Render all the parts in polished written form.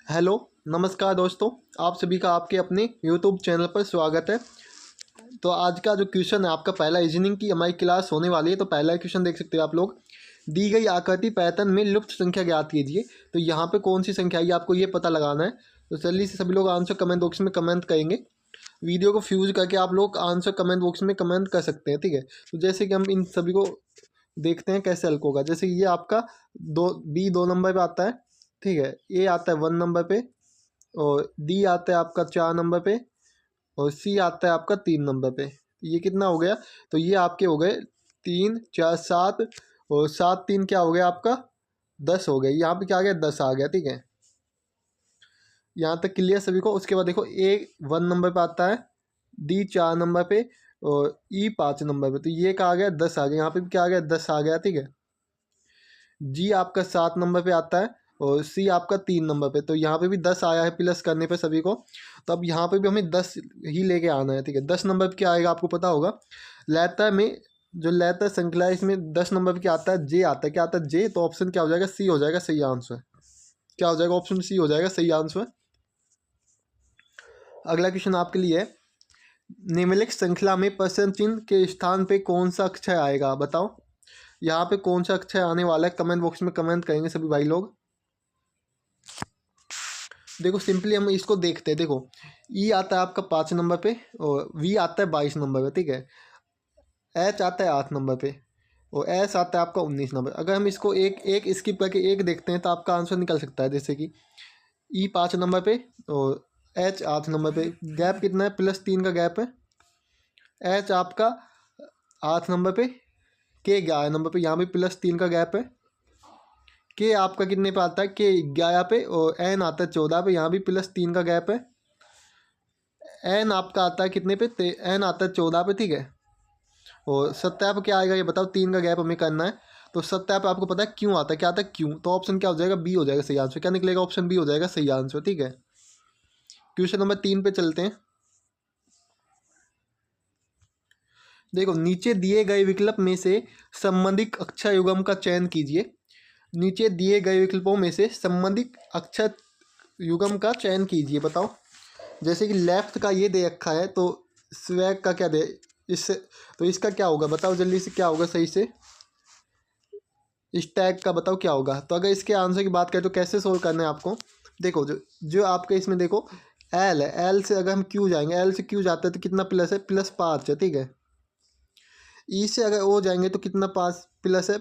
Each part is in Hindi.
हेलो, नमस्कार दोस्तों। आप सभी का आपके अपने यूट्यूब चैनल पर स्वागत है। तो आज का जो क्वेश्चन है आपका पहला रीजनिंग की हमारी क्लास होने वाली है। तो पहला क्वेश्चन देख सकते हो आप लोग। दी गई आकृति पैटर्न में लुप्त संख्या ज्ञात कीजिए। तो यहाँ पे कौन सी संख्या है आपको ये पता लगाना है। तो जल्दी से सभी लोग आंसर कमेंट बॉक्स में कमेंट करेंगे। वीडियो को फ्यूज करके आप लोग आंसर कमेंट बॉक्स में कमेंट कर सकते हैं, ठीक है। तो जैसे कि हम इन सभी को देखते हैं कैसे हल होगा। जैसे ये आपका दो नंबर पे आता है, ठीक है। ए आता है 1 नंबर पे, और डी आता है आपका 4 नंबर पे, और सी आता है आपका 3 नंबर पे। ये कितना हो गया? तो ये आपके हो गए 3 4 7, और 7 3 क्या हो गया आपका 10 हो गया। यहाँ पे क्या आ गया 10 आ गया, ठीक है। यहाँ तक क्लियर सभी को। उसके बाद देखो ए 1 नंबर पे आता है, डी 4 नंबर पे, और ई 5 नंबर पे। तो ये क्या आ गया 10 आ गया। यहाँ पे भी क्या आ गया 10 आ गया, ठीक है। जी आपका 7 नंबर पे आता है, और सी आपका 3 नंबर पे। तो यहाँ पे भी 10 आया है प्लस करने पे सभी को। तो अब यहाँ पे भी हमें 10 ही लेके आना है, ठीक है। 10 नंबर पे क्या आएगा आपको पता होगा। लैता में जो लैता श्रृंखला है इसमें 10 नंबर पे क्या आता है, जे आता है। क्या आता है जे। तो ऑप्शन क्या हो जाएगा, सी हो जाएगा सही आंसर। क्या हो जाएगा, ऑप्शन सी हो जाएगा सही आंसर। अगला क्वेश्चन आपके लिए है, निम्नलिखित श्रृंखला में प्रश्न चिन्ह के स्थान पे कौन सा अक्षर आएगा बताओ। यहाँ पे कौन सा अक्षर आने वाला है कमेंट बॉक्स में कमेंट करेंगे सभी भाई लोग। देखो सिंपली हम इसको देखते हैं। देखो ई आता है आपका 5 नंबर पे, और वी आता है 22 नंबर पे, ठीक है। एच आता है 8 नंबर पे, और एस आता है आपका 19 नंबर। अगर हम इसको एक एक स्किप करके एक देखते हैं तो आपका आंसर निकल सकता है। जैसे कि ई 5 नंबर पे और एच 8 नंबर पे, गैप कितना है, +3 का गैप है। एच आपका 8 नंबर पे, के 11 नंबर पे, यहाँ भी +3 का गैप है। के आपका कितने पे आता है, के 11 पे, और एन आता है 14 पे, यहाँ भी +3 का गैप है। एन आपका आता है कितने पे, एन आता है 14 पे, ठीक है। और सत्याप क्या आएगा ये बताओ, 3 का गैप हमें करना है। तो सत्याप आपको पता है क्यों आता है, क्या आता है क्यों। तो ऑप्शन क्या हो जाएगा, बी हो जाएगा सही आंसर। क्या निकलेगा, ऑप्शन बी हो जाएगा सही आंसर, ठीक है। क्वेश्चन नंबर 3 पे चलते हैं। देखो नीचे दिए गए विकल्प में से संबंधित अक्षर युग्म का चयन कीजिए। नीचे दिए गए विकल्पों में से संबंधित अक्षर युग्म का चयन कीजिए बताओ। जैसे कि लेफ्ट का ये दे रखा है, तो स्वैग का क्या दे, इससे तो इसका क्या होगा बताओ जल्दी से, क्या होगा सही से। इस टैग का बताओ क्या होगा। तो अगर इसके आंसर की बात करें तो कैसे सोल्व करना है आपको। देखो जो जो आपके इसमें देखो एल है, एल से अगर हम क्यू जाएंगे, एल से क्यू जाते हैं तो कितना प्लस है, +5 है, ठीक है। ई से अगर ओ जाएंगे तो कितना 5 प्लस है,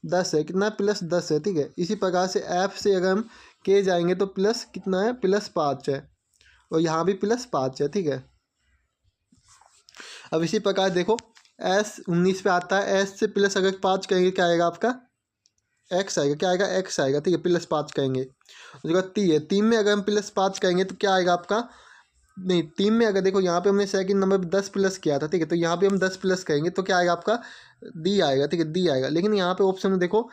+10 है, कितना +10 है, ठीक है। इसी प्रकार से एफ से अगर हम के जाएंगे तो प्लस कितना है, +5 है, और यहाँ भी +5 है, ठीक है। अब इसी प्रकार देखो एस 19 पे आता है, एस से प्लस अगर 5 करेंगे क्या आएगा आपका, एक्स आएगा। क्या आएगा, एक्स आएगा, ठीक है। +5 करेंगे। उसके बाद ती है, 3 में अगर हम +5 करेंगे तो क्या आएगा आपका, नहीं 3 में अगर देखो यहाँ पे हमने सेकंड नंबर पे 10 प्लस किया था, ठीक है। तो यहाँ पे हम 10 प्लस करेंगे तो क्या आएगा आपका, डी आएगा, ठीक है, डी आएगा। लेकिन यहाँ पे ऑप्शन में देखो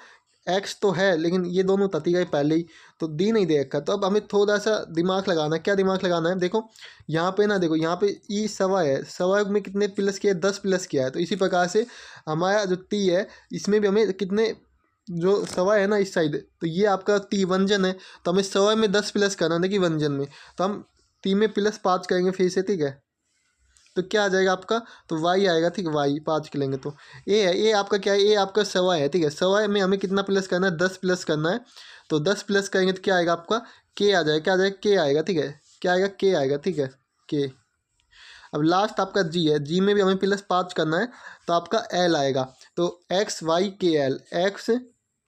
एक्स तो है, लेकिन ये दोनों तती गए पहले ही, तो डी नहीं दे रखा। तो अब हमें थोड़ा सा दिमाग लगाना है। क्या दिमाग लगाना है, देखो यहाँ पे ना, देखो यहाँ पे ई सवा है, सवा में कितने प्लस किया है, 10 प्लस किया है। तो इसी प्रकार से हमारा जो ती है इसमें भी हमें कितने, जो सवा है ना इस साइड, तो ये आपका ती व्यंजन है, तो हमें सवा में 10 प्लस करना है, देखिए व्यंजन में। तो हम ती में +5 करेंगे फिर से, ठीक है। तो क्या आ जाएगा आपका, तो वाई आएगा, ठीक है। वाई 5 के लेंगे तो ए है। ए आपका क्या है, ए आपका सवा है, ठीक है। सवा में हमें कितना प्लस करना है, 10 प्लस करना है। तो 10 प्लस करेंगे तो क्या आएगा आपका, के आ जाएगा। क्या आ जाएगा, के आएगा, ठीक है। क्या आएगा, के आएगा, ठीक है, के। अब लास्ट आपका जी है, जी में भी हमें +5 करना है, तो आपका एल आएगा। तो एक्स वाई के एल, एक्स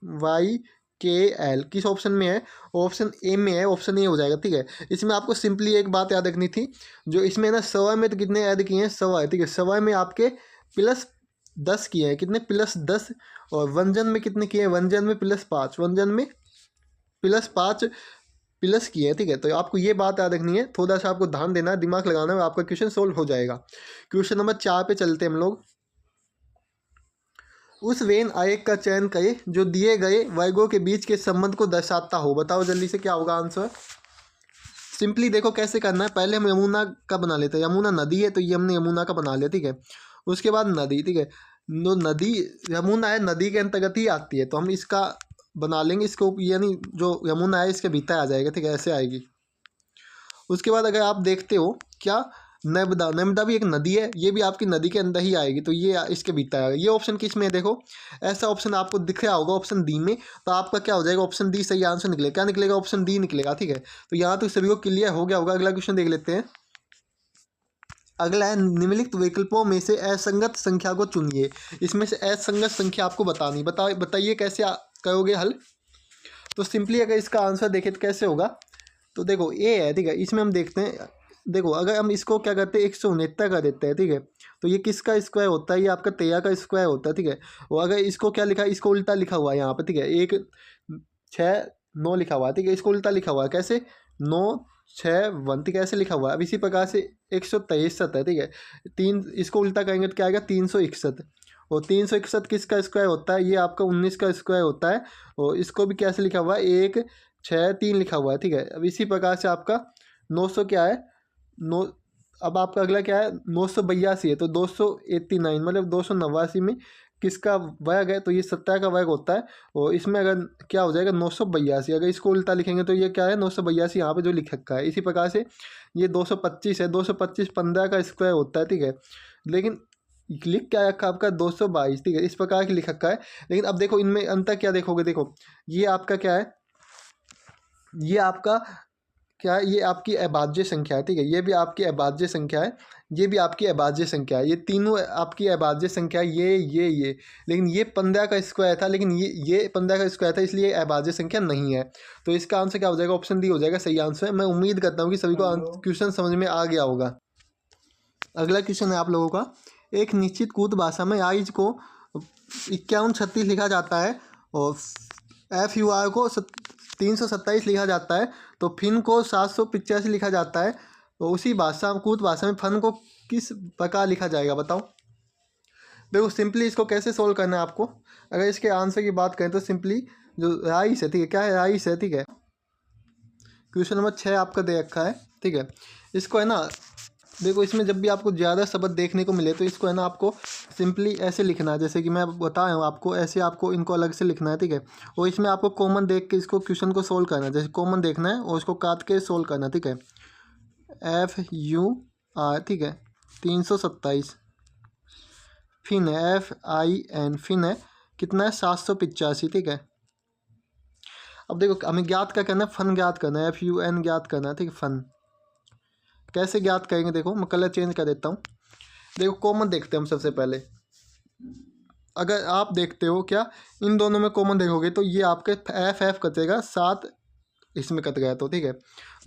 वाई के एल किस ऑप्शन में है, ऑप्शन ए में है, ऑप्शन ए हो जाएगा, ठीक है। इसमें आपको सिंपली एक बात याद रखनी थी, जो इसमें ना सवा में तो कितने ऐड किए हैं, सवा है, ठीक है। सवा में आपके +10 किए हैं, कितने +10, और व्यंजन में कितने किए हैं, व्यंजन में +5, व्यंजन में +5 प्लस किए हैं, ठीक है। तो आपको ये बात याद रखनी है, थोड़ा सा आपको ध्यान देना है, दिमाग लगाना है, आपका क्वेश्चन सोल्व हो जाएगा। क्वेश्चन नंबर 4 पे चलते हैं हम लोग। उस वेन आयक का चयन करें जो दिए गए वर्गों के बीच के संबंध को दर्शाता हो। बताओ जल्दी से क्या होगा आंसर। सिंपली देखो कैसे करना है। पहले हम यमुना का बना लेते हैं। यमुना नदी है तो ये हमने यमुना का बना लिया, ठीक है। उसके बाद नदी, ठीक है। जो नदी यमुना है नदी के अंतर्गत ही आती है, तो हम इसका बना लेंगे इसको, यानी जो यमुना है इसके भीतर आ जाएगा, ठीक है, ऐसे आएगी। उसके बाद अगर आप देखते हो क्या, नर्मदा, नर्मदा भी एक नदी है, ये भी आपकी नदी के अंदर ही आएगी, तो ये इसके भीतर आएगा। ये ऑप्शन किस में है, देखो ऐसा ऑप्शन आपको दिख रहा होगा ऑप्शन डी में, तो आपका क्या हो जाएगा, ऑप्शन डी सही आंसर निकलेगा। क्या निकलेगा, ऑप्शन डी निकलेगा, ठीक है। तो यहाँ तो सभी को क्लियर हो गया होगा। अगला क्वेश्चन देख लेते हैं। अगला है, निम्नलिखित विकल्पों में से असंगत संख्या को चुनिए। इसमें से असंगत संख्या आपको बतानी, बताइए कैसे करोगे हल। तो सिंपली अगर इसका आंसर देखें तो कैसे होगा, तो देखो ए है, ठीक है, इसमें हम देखते हैं। देखो अगर हम इसको क्या करते हैं, 169 कर देते हैं, ठीक है, तो ये किसका स्क्वायर होता है, ये आपका 13 का स्क्वायर होता है, ठीक है। और अगर इसको क्या लिखा है, इसको उल्टा लिखा हुआ है यहाँ पर, ठीक है, 1 6 9 लिखा हुआ है, ठीक है, इसको उल्टा लिखा हुआ है कैसे, 9 6 1, ठीक है, ऐसे लिखा हुआ है। अब इसी प्रकार से 163 है, ठीक है, तीन इसको उल्टा करेंगे तो क्या आएगा, 361। और 361 किसका स्क्वायर होता है, ये आपका 19 का स्क्वायर होता है। और इसको भी कैसे लिखा हुआ है, 1 6 3 लिखा हुआ है, ठीक है। अब इसी प्रकार से आपका 900 क्या है, 9, अब आपका अगला क्या है, 982 है, तो 289 मतलब 289 में किसका वर्ग है, तो ये 17 का वर्ग होता है। और इसमें अगर क्या हो जाएगा, 982, अगर इसको उल्टा लिखेंगे तो ये क्या है, 982 यहाँ पे जो लिख रखा है। इसी प्रकार से ये 225 है, 225 15 का स्क्वायर होता है, ठीक है, लेकिन लिख क्या रखा है आपका 222, ठीक है, इस प्रकार की लिख रखा है। लेकिन अब देखो इनमें अंतर क्या देखोगे, देखो ये आपका क्या है, ये आपका क्या है, ये आपकी अभाज्य संख्या है, ठीक है, ये भी आपकी अभाज्य संख्या है, ये भी आपकी अभाज्य संख्या है, ये तीनों आपकी अभाज्य संख्या है, ये। लेकिन ये 15 का स्क्वायर था, लेकिन ये 15 का स्क्वायर था, इसलिए अभाज्य संख्या नहीं है। तो इसका आंसर क्या हो जाएगा, ऑप्शन डी हो जाएगा सही आंसर। मैं उम्मीद करता हूँ कि सभी को क्वेश्चन समझ में आ गया होगा। अगला क्वेश्चन है आप लोगों का, एक निश्चित कूट भाषा में आइज को 5136 लिखा जाता है और FUR को 327 लिखा जाता है, तो फिन को 785 लिखा जाता है। तो उसी भाषा कूट भाषा में फन को किस प्रकार लिखा जाएगा, बताओ। देखो सिंपली इसको कैसे सोल्व करना है आपको। अगर इसके आंसर की बात करें तो सिंपली जो राइस है, ठीक है, क्या है, राइस है, ठीक है, क्वेश्चन नंबर 6 आपका दे रखा है, ठीक है। इसको है ना, देखो इसमें जब भी आपको ज़्यादा शब्द देखने को मिले तो इसको है ना आपको सिंपली ऐसे लिखना है, जैसे कि मैं बता रहा हूँ आपको, ऐसे आपको इनको अलग से लिखना है, ठीक है। और इसमें आपको कॉमन देख के इसको क्वेश्चन को सोल्व करना है, जैसे कॉमन देखना है और इसको काट के सोल्व करना है, ठीक है। FUR, ठीक है, 327, फिन है FIN, फिन है कितना है, 785, ठीक है। अब देखो हमें ज्ञात क्या करना है, फन ज्ञात करना है, FUN ज्ञात करना है, ठीक है। फन कैसे ज्ञात करेंगे, देखो मैं कलर चेंज कर देता हूँ। देखो कॉमन देखते हैं हम सबसे पहले। अगर आप देखते हो क्या, इन दोनों में कॉमन देखोगे तो ये आपके FF कटेगा, 7 इसमें कट गया, तो ठीक है,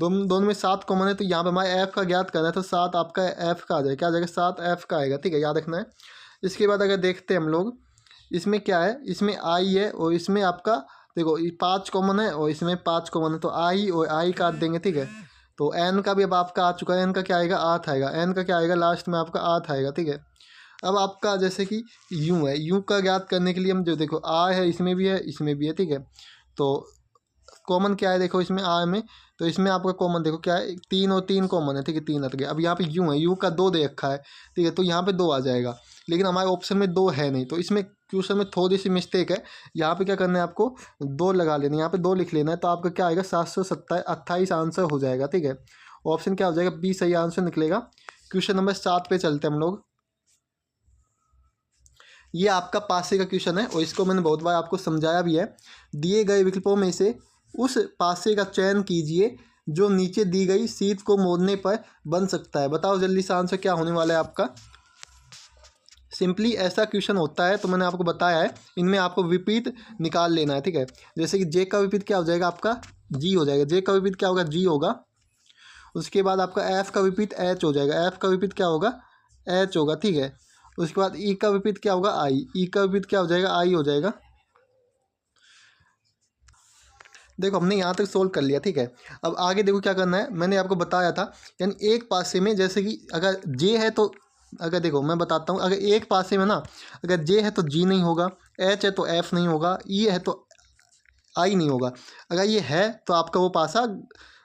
दोनों में 7 कॉमन है, तो यहाँ पे हमारे F का ज्ञात करना है, तो 7 आपका F का आ जाएगा, क्या आ जाएगा, 7 F का आएगा, ठीक है, याद रखना है। इसके बाद अगर देखते हैं हम लोग, इसमें क्या है, इसमें I है और इसमें आपका देखो 5 कॉमन है और इसमें 5 कॉमन है, तो I और I काट देंगे, ठीक है। तो N का भी अब आपका आ चुका है, N का क्या आएगा, 8 आएगा, N का क्या आएगा, लास्ट में आपका 8 आएगा, ठीक है। अब आपका जैसे कि U है, U का ज्ञात करने के लिए हम जो देखो R है, इसमें भी है, इसमें भी है, ठीक है। तो कॉमन क्या है, देखो इसमें R में, तो इसमें आपका कॉमन देखो क्या है, 3 और 3 कॉमन है, ठीक है, 3 हट गया। अब यहाँ पे U है, U का 2 दे रखा है, ठीक है, तो यहाँ पे 2 आ जाएगा, लेकिन हमारे ऑप्शन में 2 है नहीं, तो इसमें क्वेश्चन में थोड़ी सी मिस्टेक है। यहाँ पे क्या करना है आपको, 2 लगा लेना है, यहाँ पे 2 लिख लेना है, तो आपका क्या आएगा, 728 आंसर हो जाएगा, ठीक है। ऑप्शन क्या हो जाएगा, बी सही आंसर निकलेगा। क्वेश्चन नंबर 7 पे चलते हैं हम लोग। ये आपका पासे का क्वेश्चन है और इसको मैंने बहुत बार आपको समझाया भी है। दिए गए विकल्पों में से उस पासे का चयन कीजिए जो नीचे दी गई शीट को मोड़ने पर बन सकता है। बताओ जल्दी से आंसर क्या होने वाला है आपका। सिंपली ऐसा क्वेश्चन होता है, तो मैंने आपको बताया है, इनमें आपको विपरीत निकाल लेना है, ठीक है। जैसे कि जे का विपरीत क्या हो जाएगा, आपका जी हो जाएगा, जे का विपरीत क्या होगा, जी होगा। उसके बाद आपका एफ का विपरीत एच हो जाएगा, एफ का विपरीत क्या होगा, एच होगा, ठीक है। उसके बाद ई का विपरीत क्या होगा, आई, ई का विपरीत क्या हो जाएगा, आई हो जाएगा। देखो हमने यहाँ तक सोल्व कर लिया, ठीक है। अब आगे देखो क्या करना है, मैंने आपको बताया था, यानी एक पासे में जैसे कि अगर जे है तो, अगर देखो मैं बताता हूँ, अगर एक पासे में ना अगर जे है तो जी नहीं होगा, एच है तो एफ नहीं होगा, ई है तो आई नहीं होगा। अगर ये है तो आपका वो पासा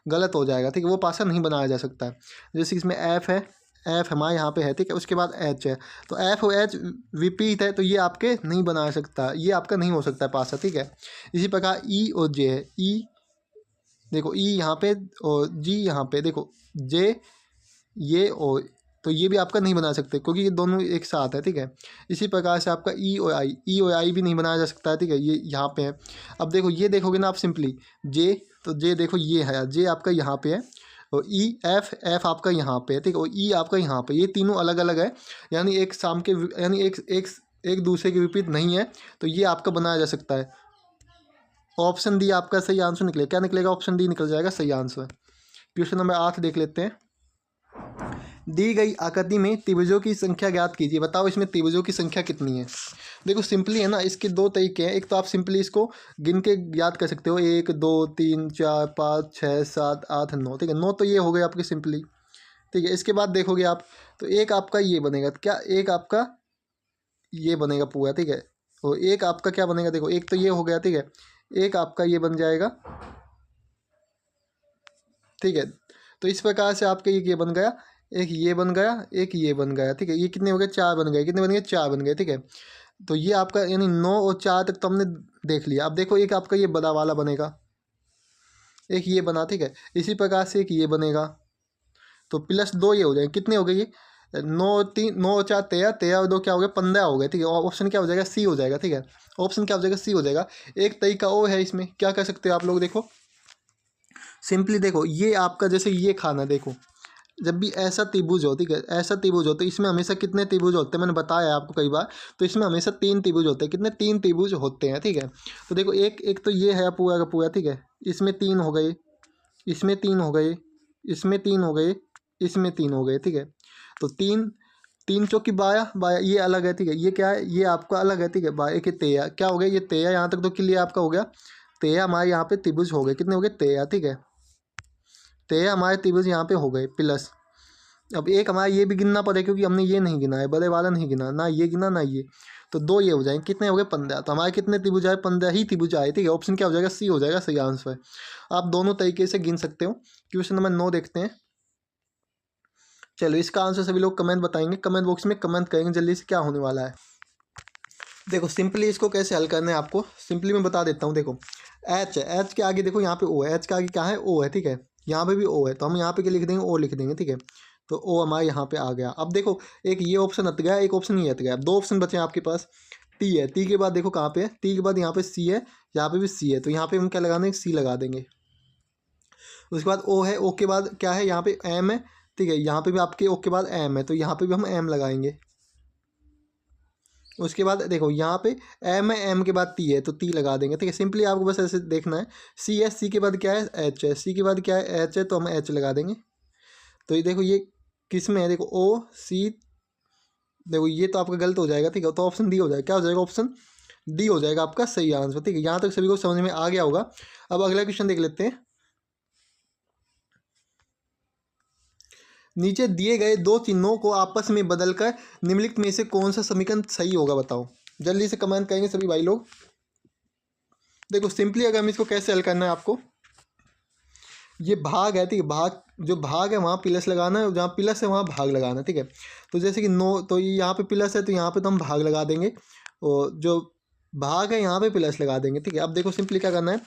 गलत हो जाएगा, ठीक है, वो पासा नहीं बनाया जा सकता है। जैसे इसमें एफ है, एफ हमारे यहाँ पे है, ठीक है। उसके बाद एच है, तो एफ और एच विपरीत है, तो ये आपके नहीं बना सकता, ये आपका नहीं हो सकता है पासा, ठीक है। इसी प्रकार ई और जे है, ई देखो ई यहाँ पे और जी यहाँ पे, देखो जे ये और, तो ये भी आपका नहीं बना सकते क्योंकि ये दोनों एक साथ है, ठीक है। इसी प्रकार से आपका ई और आई भी नहीं बनाया जा सकता है, ठीक है, ये यहाँ पे है। अब देखो ये देखोगे ना आप सिंपली जे, तो जे देखो ये है, जे आपका यहाँ पे है, और ई एफ एफ आपका यहाँ पे है, ठीक है, और ई आपका यहाँ पे, ये तीनों अलग अलग है, यानी एक शाम के यानी एक दूसरे के विपरीत नहीं है, तो ये आपका बनाया जा सकता है। ऑप्शन डी आपका सही आंसर निकलेगा, क्या निकलेगा, ऑप्शन डी निकल जाएगा सही आंसर। क्वेश्चन नंबर 8 देख लेते हैं। दी गई आकृति में त्रिभुजों की संख्या ज्ञात कीजिए, बताओ इसमें त्रिभुजों की संख्या कितनी है। देखो सिंपली है ना, इसके दो तरीके हैं, एक तो आप सिंपली इसको गिन के याद कर सकते हो, 1 2 3 4 5 6 7 8 9, ठीक है, 9 तो ये हो गए आपके सिंपली, ठीक है। इसके बाद देखोगे आप तो एक आपका ये बनेगा, क्या एक आपका ये बनेगा पूरा, ठीक है, और एक आपका क्या बनेगा, देखो एक तो ये हो गया, ठीक है, एक आपका ये बन जाएगा, ठीक है। तो इस प्रकार से आपके ये बन गया, एक ये बन गया, एक ये बन गया, ठीक है, ये कितने हो गए, 4 बन गए, कितने बन गए, 4 बन गए, ठीक है। तो ये आपका यानी 9 और 4 तक तो हमने देख लिया। अब देखो एक आपका ये बड़ा वाला बनेगा, एक ये बना, ठीक है, इसी प्रकार से एक ये बनेगा, तो +2 ये हो जाएंगे, कितने हो गए ये 9 और 4 13, 13 और 2 क्या हो गया 15 हो गए, ठीक है। ऑप्शन क्या हो जाएगा, सी हो जाएगा, ठीक है, ऑप्शन क्या हो जाएगा, सी हो जाएगा। एक तरीका और है, इसमें क्या कर सकते हो आप लोग, देखो सिंपली देखो ये आपका जैसे ये खाना, देखो जब भी ऐसा त्रिभुज हो, ठीक है, ऐसा त्रिभुज हो तो इसमें हमेशा कितने त्रिभुज होते हैं, मैंने बताया आपको कई बार, तो इसमें हमेशा 3 त्रिभुज होते हैं, कितने 3 त्रिभुज होते हैं, ठीक है। तो देखो एक एक तो ये है पूरा का पूरा, ठीक है, इसमें 3 हो गए, इसमें 3 हो गए, इसमें 3 हो गए, इसमें 3 हो गए, ठीक है। तो 3 3 चौकी 12 12, ये अलग है, ठीक है, ये क्या है, ये आपका अलग है, ठीक है, 12 एक 13, क्या हो गया ये 13, यहाँ तक तो क्लियर आपका हो गया, 13 हमारे यहाँ पे त्रिभुज हो गए, कितने हो गए 13, ठीक है, 13 हमारे त्रिभुज यहाँ पे हो गए प्लस। अब एक हमारा ये भी गिनना पड़ेगा क्योंकि हमने ये नहीं गिना है, बड़े वाला नहीं गिना, ना ये गिना ना ये, तो 2 ये हो जाएंगे, कितने हो गए 15, तो हमारे कितने त्रिभुज आए, 15 ही त्रिभुज आए, ठीक है। ऑप्शन क्या हो जाएगा, सी हो जाएगा सही आंसर। आप दोनों तरीके से गिन सकते हो। क्वेश्चन नंबर 9 देखते हैं। चलो इसका आंसर सभी लोग कमेंट बताएंगे, कमेंट बॉक्स में कमेंट करेंगे जल्दी से क्या होने वाला है। देखो सिंपली इसको कैसे हल करना है आपको सिंपली मैं बता देता हूँ। देखो एच है, एच के आगे देखो यहाँ पे ओ है, एच के आगे क्या है ओ है, ठीक है, यहाँ पे भी ओ है, तो हम यहाँ पे क्या लिख देंगे, ओ लिख देंगे, ठीक है। तो ओ हमारे यहाँ पे आ गया। अब देखो एक ये ऑप्शन हट गया, एक ऑप्शन ये हट गया, 2 ऑप्शन बचे हैं आपके पास। टी है, टी के बाद देखो कहाँ पे है, टी के बाद यहाँ पे सी है, यहाँ पे भी सी है, तो यहाँ पे हम क्या लगा देंगे, सी लगा देंगे। उसके बाद ओ है, ओ के बाद क्या है, यहाँ पे एम है, ठीक है, यहाँ पे भी आपके ओ के बाद एम है, तो यहाँ पे भी हम एम लगाएंगे। उसके बाद देखो यहाँ पे एम है, एम के बाद टी है, तो टी लगा देंगे, ठीक है। सिंपली आपको बस ऐसे देखना है, सी है, सी के बाद क्या है एच है, सी के बाद क्या है एच है, तो हम एच लगा देंगे। तो ये देखो ये किस में है, देखो ओ सी, देखो ये तो आपका गलत हो जाएगा, ठीक है, तो ऑप्शन डी हो जाएगा, क्या हो जाएगा, ऑप्शन डी हो जाएगा आपका सही आंसर, ठीक है। यहाँ तक सभी को समझ में आ गया होगा। अब अगला क्वेश्चन देख लेते हैं। नीचे दिए गए 2 चिन्हों को आपस में बदलकर निम्नलिखित में से कौन सा समीकरण सही होगा, बताओ। जल्दी से कमेंट करेंगे सभी भाई लोग। देखो सिंपली अगर हम इसको कैसे हल करना है आपको, ये भाग है, ठीक है, भाग जो भाग है वहाँ प्लस लगाना है, जहाँ प्लस है वहाँ भाग लगाना है, ठीक है। तो जैसे कि 9, तो ये यहाँ पे प्लस है तो यहाँ पे तो हम भाग लगा देंगे, और जो भाग है यहाँ पे प्लस लगा देंगे, ठीक है। अब देखो सिंपली क्या करना है,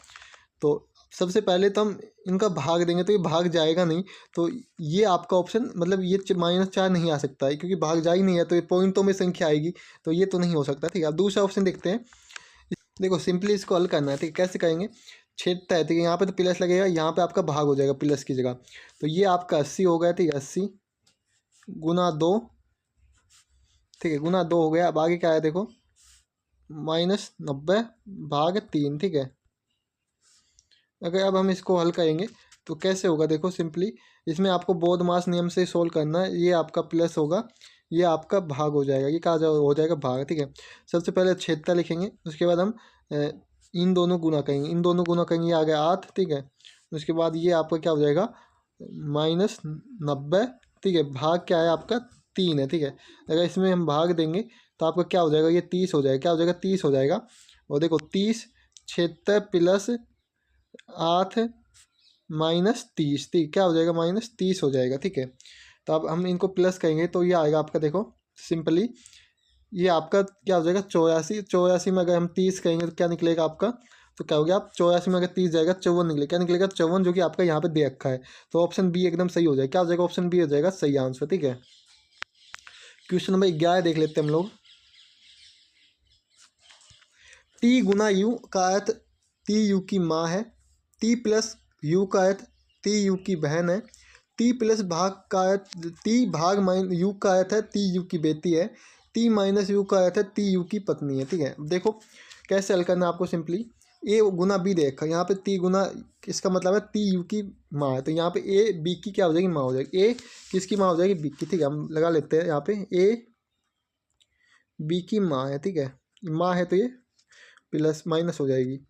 तो सबसे पहले तो हम इनका भाग देंगे, तो ये भाग जाएगा नहीं, तो ये आपका ऑप्शन मतलब ये -4 नहीं आ सकता है क्योंकि भाग जा ही नहीं है, तो ये पॉइंटों में संख्या आएगी, तो ये तो नहीं हो सकता, ठीक है। अब दूसरा ऑप्शन देखते हैं। देखो सिंपली इसको हल करना है, ठीक है, कैसे करेंगे, छेदता है, ठीक है, यहाँ पे तो प्लस लगेगा, यहाँ पे आपका भाग हो जाएगा प्लस की जगह, तो ये आपका 80 हो गया, ठीक है, 80 गुना 2, ठीक है, गुना 2 हो गया। अब आगे क्या है देखो, -90 भाग 3, ठीक है। अगर अब हम इसको हल करेंगे तो कैसे होगा, देखो सिंपली इसमें आपको बोधमास नियम से सोल्व करना है। ये आपका प्लस होगा, ये आपका भाग हो जाएगा, ये कहा हो जाएगा भाग, ठीक है। सबसे पहले छेदता लिखेंगे, उसके बाद हम इन दोनों गुना करेंगे, इन दोनों गुना करेंगे, ये आ गया 8, ठीक है। उसके बाद ये आपका क्या हो जाएगा -90, ठीक है, भाग क्या है आपका 3 है, ठीक है। अगर इसमें हम भाग देंगे तो आपका क्या हो जाएगा, ये 30 हो जाएगा, क्या हो जाएगा 30 हो जाएगा। और देखो 30 76 प्लस 8 -30, ठीक क्या हो जाएगा -30 हो जाएगा, ठीक है। तो अब हम इनको प्लस करेंगे तो ये आएगा आपका, देखो सिंपली ये आपका क्या हो जाएगा 84। 84 में अगर हम 30 करेंगे तो क्या निकलेगा आपका, तो क्या हो गया, आप 84 में अगर 30 जाएगा 54 निकलेगा, क्या निकलेगा 54, जो कि आपका यहाँ पे दे रखा है। तो ऑप्शन बी एकदम सही हो जाएगा। क्या हो जाएगा, ऑप्शन बी हो जाएगा सही आंसर। ठीक है, क्वेश्चन नंबर 11 देख लेते हैं हम लोग। टी गुना यू का अर्थ टी यू की माँ है। टी प्लस यू का अर्थ टी यू की बहन है। टी प्लस भाग का अर्थ टी भाग माइन यू का अर्थ है टी यू की बेटी है। टी माइनस यू का अर्थ है टी यू की पत्नी है। ठीक है, देखो कैसे हल करना है आपको, सिंपली ए गुना बी देखा, यहाँ पे टी गुना, इसका मतलब है टी यू की माँ है, तो यहाँ पे ए बी की क्या हो जाएगी, माँ हो जाएगी। ए किसकी माँ हो जाएगी, बी की। ठीक है, हम लगा लेते हैं यहाँ पे ए बी की माँ है। ठीक है, माँ है तो ये प्लस माइनस हो जाएगी,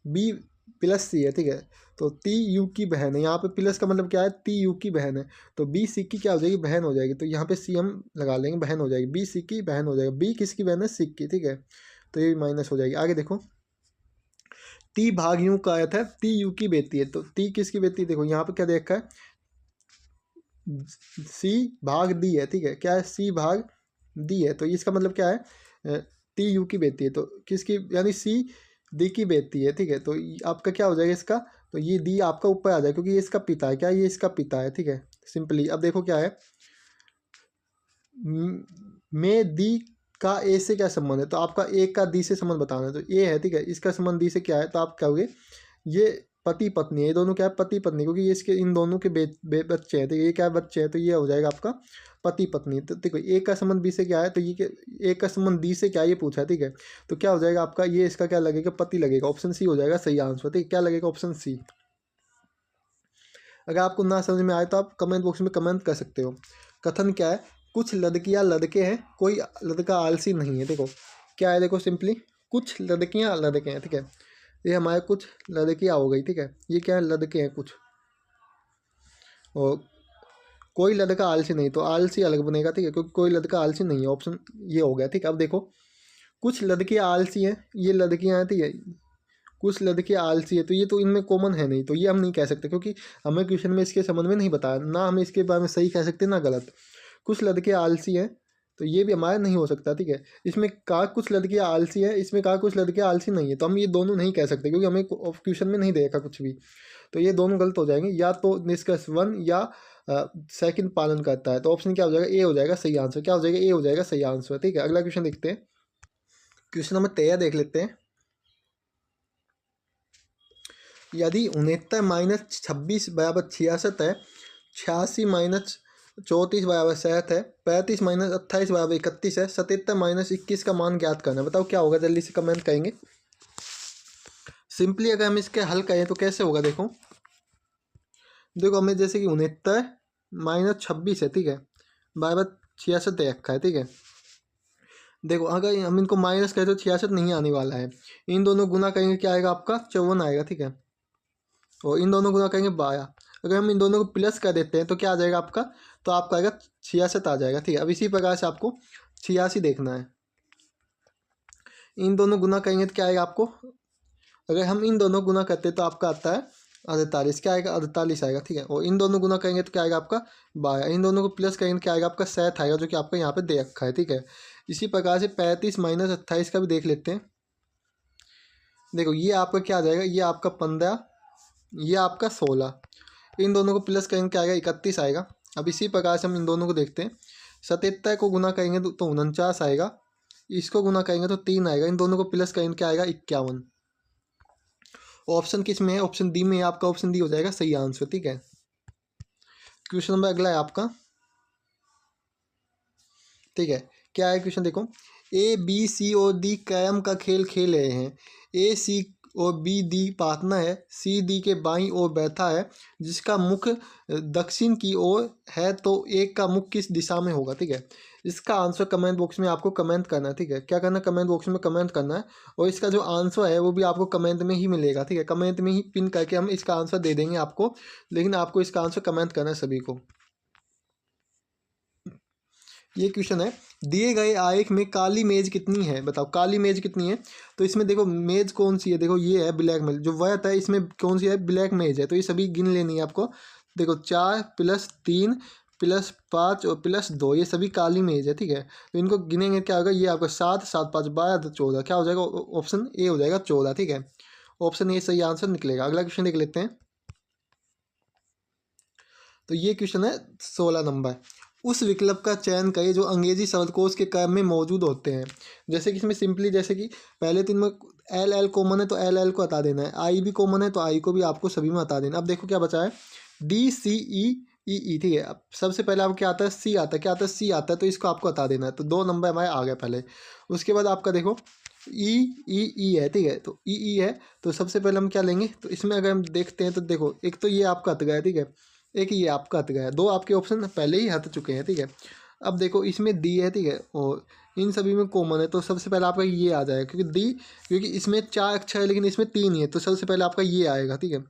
बी प्लस सी है। ठीक है, तो टी यू की बहन है, यहाँ पे प्लस का मतलब क्या है, टी यू की बहन है, तो बी सी की क्या हो जाएगी, बहन हो जाएगी। तो यहाँ पे सी हम लगा लेंगे, बहन हो जाएगी, बी सी की बहन हो जाएगी। बी किसकी बहन है, सी की। ठीक है, तो ये माइनस हो जाएगी। आगे देखो, टी भाग यू का आया था टी यू की बेटी है, तो टी किसकी बेटी है, देखो यहाँ पे क्या देखा है, सी भाग डी है। ठीक है, क्या है, सी भाग डी है, तो इसका मतलब क्या है, टी यू की बेटी है, तो किसकी, यानी सी डी की बेटी है। ठीक है, तो आपका क्या हो जाएगा इसका, तो ये डी आपका ऊपर आ जाएगा क्योंकि ये इसका पिता है। क्या ये इसका पिता है। ठीक है, सिंपली अब देखो क्या है, में डी का ए से क्या संबंध है, तो आपका ए का डी से संबंध बताना है, तो ए है। ठीक है, इसका संबंध डी से क्या है, तो आप कहोगे ये पति पत्नी है, ये दोनों क्या है, पति पत्नी, क्योंकि ये इसके इन दोनों के बच्चे हैं, तो ये क्या है, बच्चे हैं, तो ये हो जाएगा आपका पति पत्नी। तो देखो ए का संबंध बी से क्या है, तो ये ए का संबंध डी से क्या है, ये पूछा है। ठीक है, तो क्या हो जाएगा आपका, ये इसका क्या लगेगा, पति लगेगा। ऑप्शन सी हो जाएगा सही आंसर। ठीक है, क्या लगेगा, ऑप्शन सी। अगर आपको ना समझ में आए तो आप कमेंट बॉक्स में कमेंट कर सकते हो। कथन क्या है, कुछ लड़कियां लड़के हैं, कोई लड़का आलसी नहीं है। देखो क्या है, देखो सिंपली कुछ लड़कियां लड़के हैं। ठीक है, ये हमारे कुछ लड़कियां हो गई। ठीक है, ये क्या है, लड़के हैं कुछ, और कोई लड़का आलसी नहीं, तो आलसी अलग बनेगा। ठीक है, क्योंकि कोई लड़का आलसी नहीं है, ऑप्शन ये हो गया। ठीक है, अब देखो कुछ लड़कियां आलसी हैं, ये लड़कियां हैं। ठीक है, कुछ लड़कियां आलसी है, तो ये तो इनमें कॉमन है नहीं, तो ये हम नहीं कह सकते क्योंकि हमें क्वेश्चन में इसके संबंध में नहीं बताया, ना हमें इसके बारे में सही कह सकते ना गलत। कुछ लड़कियां आलसी हैं, तो ये भी हमारा नहीं हो सकता। ठीक है, इसमें कहा कुछ लड़कियां आलसी है, इसमें कहा कुछ लड़कियां आलसी नहीं है, तो हम ये दोनों नहीं कह सकते क्योंकि हमें क्वेश्चन में नहीं देखा कुछ भी, तो ये दोनों गलत हो जाएंगे। या तो निष्कर्ष वन या सेकंड पालन करता है, तो ऑप्शन क्या हो जाएगा, ए हो जाएगा सही आंसर। क्या हो जाएगा, ए हो जाएगा सही आंसर। ठीक है, अगला क्वेश्चन देखते हैं, क्वेश्चन नंबर 13 देख लेते हैं। यदि 69 माइनस 26 बराबर 66 है, 86 माइनस 34 बराबर 67 है, 35 माइनस 28 बराबर 31 है, 77 माइनस 21 का मान ज्ञात करना है। बताओ क्या होगा, जल्दी से कमेंट करेंगे। सिंपली अगर हम इसके हल करें तो कैसे होगा, देखो देखो हमें जैसे कि 69 माइनस 26 है। ठीक है, बराबर 66 दे रखा है। ठीक है, देखो अगर हम इनको माइनस करें तो 66 नहीं आने वाला है, इन दोनों गुना करेंगे क्या आएगा आपका, 54 आएगा। ठीक है, और इन दोनों गुना करेंगे 12। अगर हम इन दोनों को प्लस कर देते हैं तो क्या आ जाएगा आपका, तो आपका आएगा 66 आ जाएगा। ठीक है, अब इसी प्रकार से आपको 86 देखना है, इन दोनों गुना करेंगे तो क्या आएगा आपको, अगर हम इन दोनों गुना करते हैं तो आपका आता है 48। क्या आएगा, 48 आएगा। ठीक है, और इन दोनों गुना करेंगे तो क्या आएगा आपका 12, इन दोनों को प्लस करेंगे तो क्या आएगा आपका 7 आएगा, जो कि आपका यहाँ पे दे रखा है। ठीक है, इसी प्रकार से 35 माइनस 28 का भी देख लेते हैं। देखो ये आपका क्या आ जाएगा, ये आपका 15, ये आपका 16, इन दोनों को प्लस करेंगे क्या आएगा, 31 आएगा। अब इसी प्रकार से हम इन दोनों को देखते हैं, 77 को गुना करेंगे तो 49 आएगा, इसको गुना करेंगे तो 3 आएगा, इन दोनों को प्लस करेंगे क्या आएगा, 51। ऑप्शन किस में है, ऑप्शन डी में है, आपका ऑप्शन डी हो जाएगा सही आंसर। ठीक है, क्वेश्चन नंबर अगला है आपका। ठीक है, क्या है क्वेश्चन, देखो ए बी सी और डी कैरम का खेल खेल रहे हैं, ए सी और बी डी पार्टनर है, सी डी के बाईं ओर बैठा है, जिसका मुख दक्षिण की ओर है, तो एक का मुख किस दिशा में होगा। ठीक है, इसका आंसर कमेंट बॉक्स में आपको कमेंट करना है। ठीक है, क्या करना है, कमेंट बॉक्स में कमेंट करना है, और इसका जो आंसर है वो भी आपको कमेंट में ही मिलेगा। ठीक है, कमेंट में ही पिन करके हम इसका आंसर दे देंगे आपको, लेकिन आपको इसका आंसर कमेंट करना है सभी को। ये क्वेश्चन है, दिए गए आरेख में काली मेज कितनी है, बताओ काली मेज कितनी है। तो इसमें देखो मेज कौन सी है, देखो ये है ब्लैक मेज, जो वर्थ है इसमें कौन सी है, ब्लैक मेज है, तो ये सभी गिन लेनी है आपको। देखो 4 + 3 +5 और +2 ये सभी काली मेज है, ठीक है। तो इनको गिनेंगे क्या होगा, ये आपका 7 7 5 12 तो 14, क्या हो जाएगा, ऑप्शन ए हो जाएगा 14, ठीक है। ऑप्शन ए सही आंसर निकलेगा। अगला क्वेश्चन देख लेते हैं। तो ये क्वेश्चन है 16 नंबर। उस विकल्प का चयन करें जो अंग्रेजी शब्दकोश के क्रम में मौजूद होते हैं। जैसे कि इसमें सिंपली, जैसे कि पहले तीन में एल एल कॉमन है तो एल एल को हटा देना है, आई भी कॉमन है तो आई को भी आपको सभी में हटा देना। अब देखो क्या बचा है, डी सी ई ई ई, ठीक है। अब सबसे पहले आपको क्या आता है, सी आता है, क्या आता है, सी आता है, तो इसको आपको हटा देना है। तो 2 नंबर हमारे आ गए पहले। उसके बाद आपका देखो ई ई ई है, ठीक है। तो ई ई है, तो सबसे पहले हम क्या लेंगे, तो इसमें अगर हम देखते हैं तो देखो एक तो ये आपका हट गया, ठीक है, एक ये आपका हट गया, 2 आपके ऑप्शन पहले ही हट चुके हैं, ठीक है। अब देखो इसमें डी है, ठीक है, और इन सभी में कॉमन है, तो सबसे पहले आपका ये आ जाएगा, क्योंकि डी, क्योंकि इसमें 4 अक्षर है लेकिन इसमें 3 ही है, तो सबसे पहले आपका ये आएगा, ठीक है।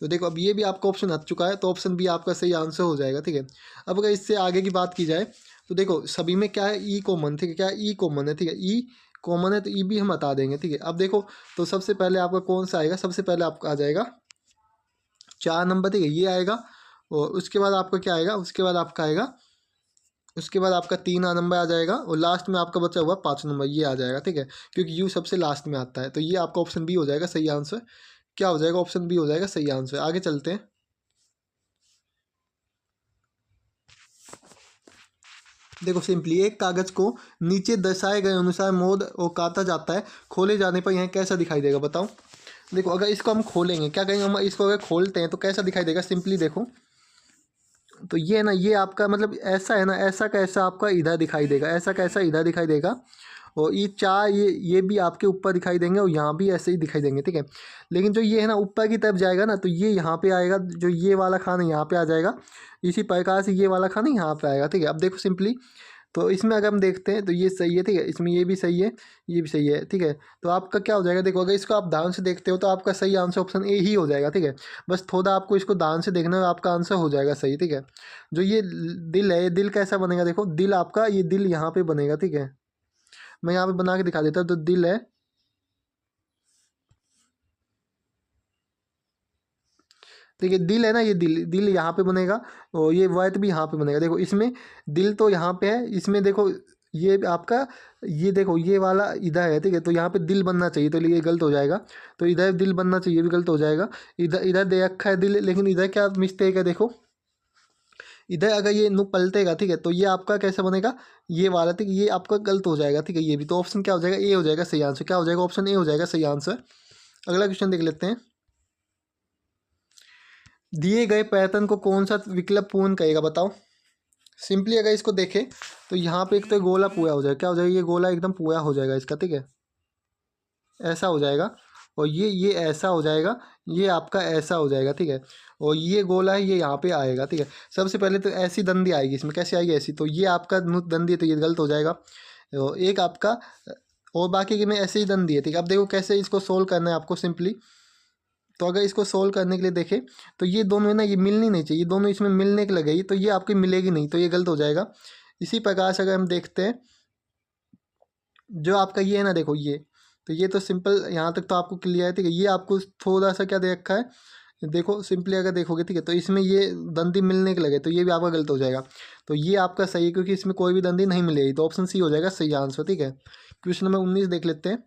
तो देखो अब ये भी आपका ऑप्शन हट चुका है, तो ऑप्शन बी आपका सही आंसर हो जाएगा, ठीक है। अब अगर इससे आगे की बात की जाए तो देखो सभी में क्या है, ई कॉमन, ठीक है, क्या ई कॉमन है, ठीक है, ई कॉमन है तो ई भी हम हटा देंगे, ठीक है। अब देखो तो सबसे पहले आपका कौन सा आएगा, सबसे पहले आपका आ जाएगा 4 नंबर, ठीक है, ये आएगा। और उसके बाद आपका क्या आएगा, उसके बाद आपका आएगा, उसके बाद आपका 3 नंबर आ जाएगा, और लास्ट में आपका बचा हुआ 5 नंबर ये आ जाएगा, ठीक है, क्योंकि यू सबसे लास्ट में आता है। तो ये आपका ऑप्शन बी हो जाएगा सही आंसर। क्या हो जाएगा, ऑप्शन बी हो जाएगा सही आंसर। आगे चलते हैं। देखो सिंपली, एक कागज को नीचे दर्शाए गए अनुसार मोड़ और काटा जाता है, खोले जाने पर यह कैसा दिखाई देगा, बताओ। देखो अगर इसको हम खोलेंगे, क्या कहेंगे हम, इसको अगर खोलते हैं तो कैसा दिखाई देगा, सिंपली देखो। तो ये है ना, ये आपका मतलब ऐसा है ना, ऐसा कैसा आपका इधर दिखाई देगा, ऐसा कैसा इधर दिखाई देगा। और ये 4 ये भी आपके ऊपर दिखाई देंगे, और यहाँ भी ऐसे ही दिखाई देंगे, ठीक है। लेकिन जो ये है ना ऊपर की तरफ जाएगा ना, तो ये यहाँ पे आएगा, जो ये वाला खाना यहाँ पे आ जाएगा। इसी प्रकार से ये वाला खाना यहाँ पे आएगा, ठीक है। अब देखो सिंपली, तो इसमें अगर हम देखते हैं तो ये सही है, ठीक है, इसमें ये भी सही है, ये भी सही है, ठीक है। तो आपका क्या हो जाएगा, देखो अगर इसको आप ध्यान से देखते हो तो आपका सही आंसर ऑप्शन ए ही हो जाएगा, ठीक है। बस थोड़ा आपको इसको ध्यान से देखना है, आपका आंसर हो जाएगा सही, ठीक है। जो ये दिल है, ये दिल कैसा बनेगा, देखो दिल आपका, ये दिल यहाँ पे बनेगा, ठीक है। मैं यहाँ पे बना के दिखा देता हूँ। तो दिल है, ठीक है, दिल है ना, ये दिल दिल यहाँ पे बनेगा, और ये वर्त भी यहाँ पे बनेगा। देखो इसमें दिल तो यहाँ पे है, इसमें देखो ये आपका, ये देखो ये वाला इधर है, ठीक है। तो यहाँ पे दिल बनना चाहिए, तो ये गलत हो जाएगा। तो इधर दिल बनना चाहिए, ये भी गलत हो जाएगा। इधर इधर दे रखा है दिल, लेकिन इधर क्या मिस्टेक है, देखो इधर अगर ये नु पलटेगा, ठीक है, तो ये आपका कैसा बनेगा, ये वाला, ठीक है, ये आपका गलत हो जाएगा, ठीक है। ये भी तो ऑप्शन क्या हो जाएगा, ए हो जाएगा सही आंसर। क्या हो जाएगा, ऑप्शन ए हो जाएगा सही आंसर। अगला क्वेश्चन देख लेते हैं। दिए गए पैटर्न को कौन सा विकल्प पूर्ण करेगा, बताओ। सिंपली अगर इसको देखें तो यहाँ पे एक तो गोला पूरा हो जाएगा, क्या हो जाएगा, ये गोला एकदम पूरा हो जाएगा इसका, ठीक है, ऐसा हो जाएगा। और ये ऐसा हो जाएगा, ये आपका ऐसा हो जाएगा, ठीक है। और ये गोला है, ये यहाँ पे आएगा, ठीक है। सबसे पहले तो ऐसी दंदी आएगी, इसमें कैसे आएगी, ऐसी, तो ये आपका दंदी है, तो ये गलत हो जाएगा। और एक आपका, और बाकी के में ऐसे ही दंदी है, ठीक है। अब देखो कैसे इसको सोल्व करना है आपको सिंपली। तो अगर इसको सोल्व करने के लिए देखें तो ये दोनों है ना, ये मिलनी नहीं चाहिए, दोनों इसमें मिलने के लगेगी, तो ये आपकी मिलेगी नहीं, तो ये गलत हो जाएगा। इसी प्रकार से अगर हम देखते हैं, जो आपका ये है ना, देखो ये, तो ये तो सिंपल यहाँ तक तो आपको क्लियर है, ठीक है। ये आपको थोड़ा सा क्या दे रखा है, देखो सिंपली अगर देखोगे, ठीक है, तो इसमें ये दंदी मिलने के लगे, तो ये भी आपका गलत हो जाएगा। तो ये आपका सही है, क्योंकि इसमें कोई भी दंदी नहीं मिलेगी, तो ऑप्शन सी हो जाएगा सही आंसर, ठीक है। क्वेश्चन नंबर 19 देख लेते हैं।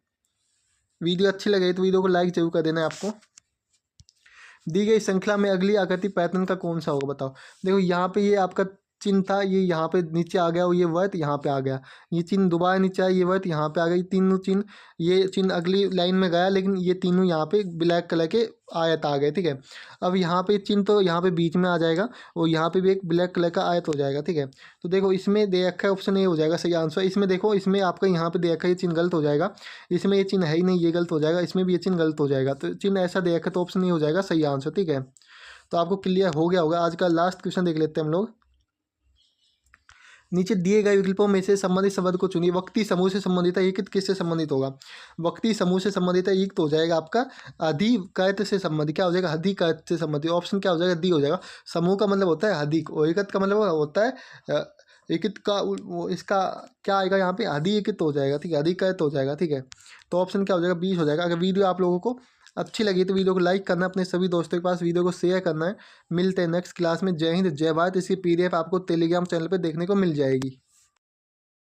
वीडियो अच्छी लगे तो वीडियो को लाइक जरूर कर देना है आपको। दी गई श्रृंखला में अगली आकृति पैटर्न का कौन सा होगा, बताओ। देखो यहाँ पे ये आपका चिन्ह था, ये यहाँ पे नीचे आ गया, और ये वर्त यहाँ पे आ गया, ये चिन्ह दोबारा नीचे आया, ये वर्त यहाँ पे आ गया, ये तीनों चिन्ह, ये चिन्ह अगली लाइन में गया, लेकिन ये तीनों यहाँ पे ब्लैक कलर के आयत आ गए, ठीक है। अब यहाँ पे चिन्ह तो यहाँ पे बीच में आ जाएगा, और यहाँ पे भी एक ब्लैक कलर का आयत हो जाएगा, ठीक है। तो देखो इसमें दे रखा है, ऑप्शन ए हो जाएगा सही आंसर। इसमें देखो, इसमें आपका यहाँ पे दे रखा है, ये चिन्ह गलत हो जाएगा, इसमें ये चिन्ह है ही नहीं, ये गलत हो जाएगा, इसमें भी ये चिन्ह गलत हो जाएगा। तो चिन्ह ऐसा दे रखा है, तो ऑप्शन ए हो जाएगा सही आंसर, ठीक है। तो आपको क्लियर हो गया होगा। आज का लास्ट क्वेश्चन देख लेते हैं हम लोग। नीचे दिए गए विकल्पों में से संबंधित शब्द को चुनिए। वक्ती समूह से संबंधित है, एक किससे संबंधित होगा, वक्ती समूह से संबंधित है, एक तो हो जाएगा आपका अधिकर्त से संबंधित, क्या हो जाएगा, अधिकर्त से संबंधित। ऑप्शन क्या हो जाएगा, डी हो जाएगा। समूह का मतलब होता है अधिक, और एकत का मतलब होता है एकित का, वो इसका क्या आएगा यहाँ पे, अधिक एकित हो जाएगा, ठीक है, अधिकर्त हो जाएगा, ठीक है। तो ऑप्शन क्या हो जाएगा, 20 हो जाएगा। अगर वीडियो आप लोगों को अच्छी लगी तो वीडियो को लाइक करना, अपने सभी दोस्तों के पास वीडियो को शेयर करना है। मिलते हैं नेक्स्ट क्लास में। जय हिंद जय भारत। इसकी PDF आपको टेलीग्राम चैनल पर देखने को मिल जाएगी।